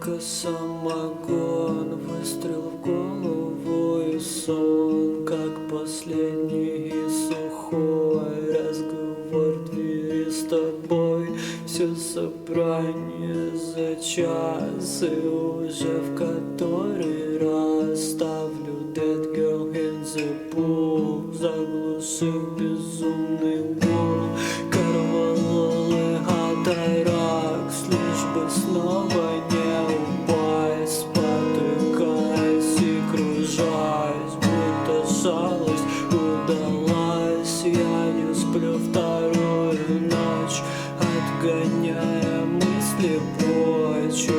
Водка, самогон, выстрел в голову и сон, как последний и сухой разговор в двери с тобой. Все собрание за час, и уже в который раз ставлю Dead Girl in the Pool, заглушив безумный гул. Корвалол и атаракс, лишь бы снова не упасть, спотыкаясь и кружась, будто жалость удалась. Я не сплю вторую ночь, отгоняя мысли прочь, и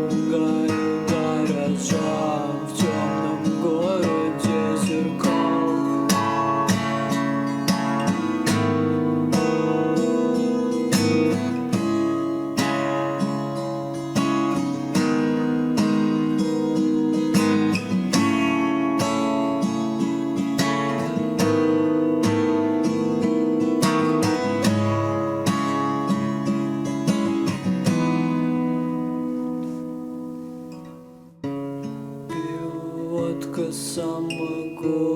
пугаю горожан в темном городе зеркал. Водка, самогон.